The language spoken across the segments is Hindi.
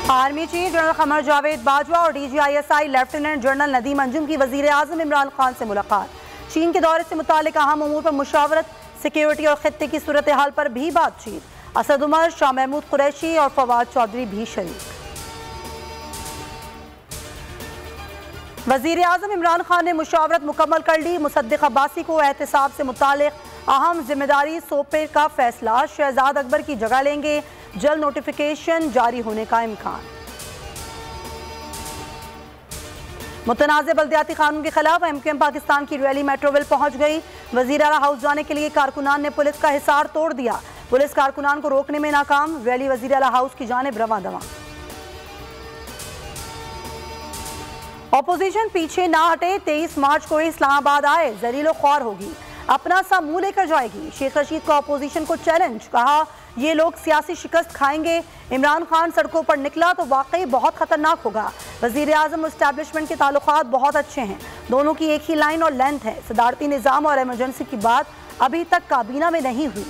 Army chief general Qamar Javed Bajwa और DGISI lieutenant general Nadeem Anjum की वजीर आजम इमरान खान से मुलाकात। चीन के दौरे से मुतालिक अहम उमूर पर मुशावरत, सिक्योरिटी और खित्ते की सूरत हाल पर भी बातचीत। असद उमर, शाह महमूद कुरैशी और फवाद चौधरी भी शरीक। वजीर आजम इमरान खान ने मुशावरत मुकम्मल कर ली। मुसद्दिक अब्बासी को एहतिसाब से मुतालिक अहम जिम्मेदारी सौंपने का फैसला। शहजाद अकबर की जगह लेंगे। जल्द नोटिफिकेशन जारी होने का इम्कान। मुतनाज़ बल्दियाती कानून के खिलाफ MQM पाकिस्तान की रैली मेट्रोविल पहुंच गई। वजीर आला हाउस जाने के लिए कारकुनान ने पुलिस का हिसार तोड़ दिया। पुलिस कारकुनान को रोकने में नाकाम। रैली वजीर आला हाउस की जानिब रवां दवां। ऑपोजिशन पीछे ना हटे। 23 मार्च को इस्लामाबाद आए, जलीलो ख्वार होगी, अपना सा मुंह लेकर जाएगी। शेख रशीद का ऑपोजिशन को चैलेंज, कहा ये लोग सियासी शिकस्त खाएंगे। इमरान खान सड़कों पर निकला तो वाकई बहुत खतरनाक होगा। वजीर आजम और एस्टैब्लिशमेंट के ताल्लुकात बहुत अच्छे हैं, दोनों की एक ही लाइन और लेंथ है। सदारती निज़ाम और एमरजेंसी की बात अभी तक काबीना में नहीं हुई।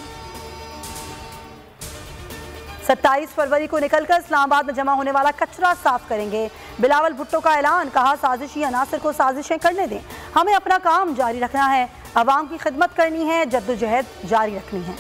27 फरवरी को निकलकर इस्लामाबाद में जमा होने वाला कचरा साफ करेंगे। बिलावल भुट्टो का ऐलान, कहा साजिशी अनासर को साजिशें करने दें, हमें अपना काम जारी रखना है, अवाम की खिदमत करनी है, जद्दोजहद जारी रखनी है।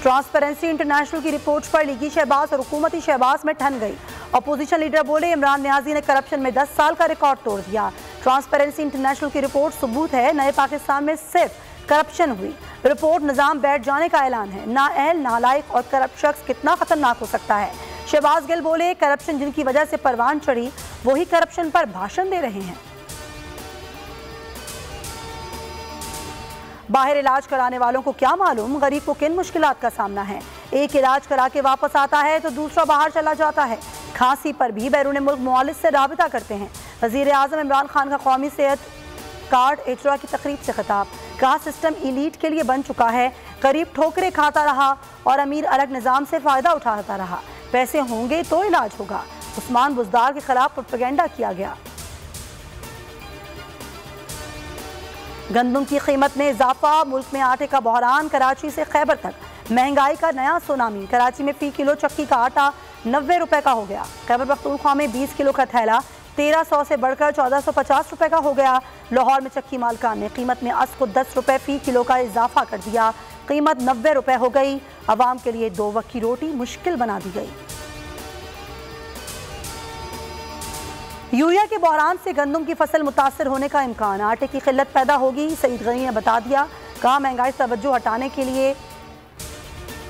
ट्रांसपेरेंसी इंटरनेशनल की रिपोर्ट पर लीगी शहबाज और हुकूमती शहबाज में ठन गई। अपोजिशन लीडर बोले इमरान नियाजी ने करप्शन में 10 साल का रिकॉर्ड तोड़ दिया। ट्रांसपेरेंसी इंटरनेशनल की रिपोर्ट सबूत है, नए पाकिस्तान में सिर्फ करप्शन हुई। रिपोर्ट निजाम बैठ जाने का ऐलान है। नाअहल, नालायक और करप्ट शख्स कितना खतरनाक हो सकता है। शहबाज गिल बोले करप्शन जिनकी वजह से परवान चढ़ी वही करप्शन पर भाषण दे रहे हैं। बाहर इलाज कराने वालों को क्या मालूम गरीब को किन मुश्किलात का सामना है। एक इलाज करा के वापस आता है तो दूसरा बाहर चला जाता है। खांसी पर भी बैरून मुल्क मुआलिज से राबिता करते हैं। वजीर आजम इमरान खान का कौमी सेहत कार्ड इजरा की तकरीब से खिताब, कहा सिस्टम इलीट के लिए बन चुका है। गरीब ठोकरे खाता रहा और अमीर अलग निज़ाम से फ़ायदा उठाता रहा। पैसे होंगे तो इलाज होगा। उस्मान बुज़दार के खिलाफ प्रोपेगेंडा किया गया। गंदम की कीमत में इजाफा, मुल्क में आटे का बहरान, कराची से खैबर तक महंगाई का नया सुनामी। कराची में फी किलो चक्की का आटा 90 रुपए का हो गया। खैबर पख्तूनख्वा में 20 किलो का थैला 1300 से बढ़कर 1450 रुपए का हो गया। लाहौर में चक्की मालकान ने कीमत में अस को 10 रुपए फी किलो का इजाफा कर दिया। कीमत 90 रुपए हो गई। अवाम के लिए 2 वक्त की रोटी मुश्किल बना दी गई। यूरिया के बहरान से गंदम की फसल मुतासर होने का इम्कान, आटे की किल्लत पैदा होगी। सईद गनी ने बता दिया, कहा महंगाई से तवज्जो हटाने के लिए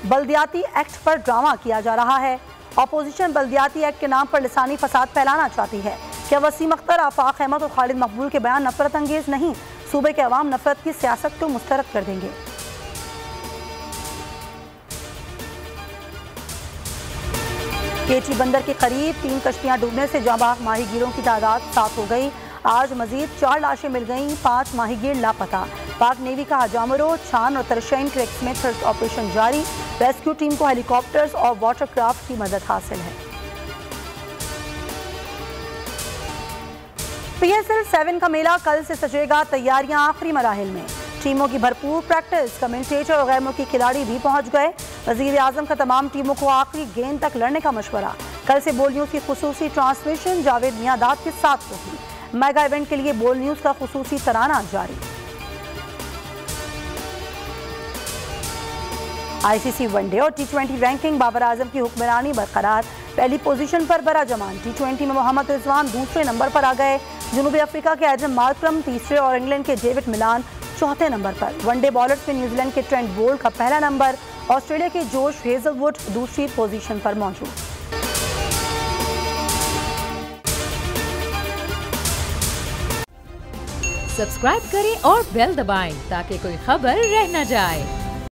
बल्दियाती एक्ट पर ड्रामा किया जा रहा है। अपोजिशन बल्दियाती एक्ट के नाम पर लिसानी फसाद फैलाना चाहती है। क्या वसीम अख्तर, आफाक अहमद और खालिद मकबूल के बयान नफरत अंगेज नहीं? सूबे के अवाम नफरत की सियासत को मुस्तरद कर देंगे। केची बंदर के करीब 3 कश्तियां डूबने से जांबाज माहीगीरों की तादाद 7 हो गई। आज मजीद 4 लाशें मिल गईं, 5 माहीगीर लापता। पाक नेवी का हजामरो, छान और तरशैन क्रेक्स में सर्च ऑपरेशन जारी। रेस्क्यू टीम को हेलीकॉप्टर्स और वाटरक्राफ्ट की मदद हासिल है। PSL 7 का मेला कल से सजेगा, तैयारियां आखिरी मराहिल में। टीमों की भरपूर प्रैक्टिस, कमेंटेटर और गैर मुल्की खिलाड़ी भी पहुंच गए। वजीर आजम का तमाम टीमों को आखिरी गेंद तक लड़ने का मशवरा। कल से बोल न्यूज़ की खुसूसी ट्रांसमिशन जावेद मियादाद के साथ होगी। मेगा इवेंट के लिए बोल न्यूज़ का खुसूसी तराना जारी। ICC वनडे और T20 रैंकिंग, बाबर आजम की हुक्मरानी बरकरार। पहली पोजीशन पर बराजमान। T20 में मोहम्मद रिजवान दूसरे नंबर पर आ गए। जनूबी अफ्रीका के एडम मार्क्रम तीसरे और इंग्लैंड के डेविड मिलान चौथे नंबर पर। वनडे बॉलर्स में न्यूजीलैंड के ट्रेंट बोल्ट का पहला नंबर। ऑस्ट्रेलिया के जोश हेजलवुड दूसरी पोजीशन पर मौजूद। सब्सक्राइब करें और बेल दबाएं ताकि कोई खबर रह न जाए।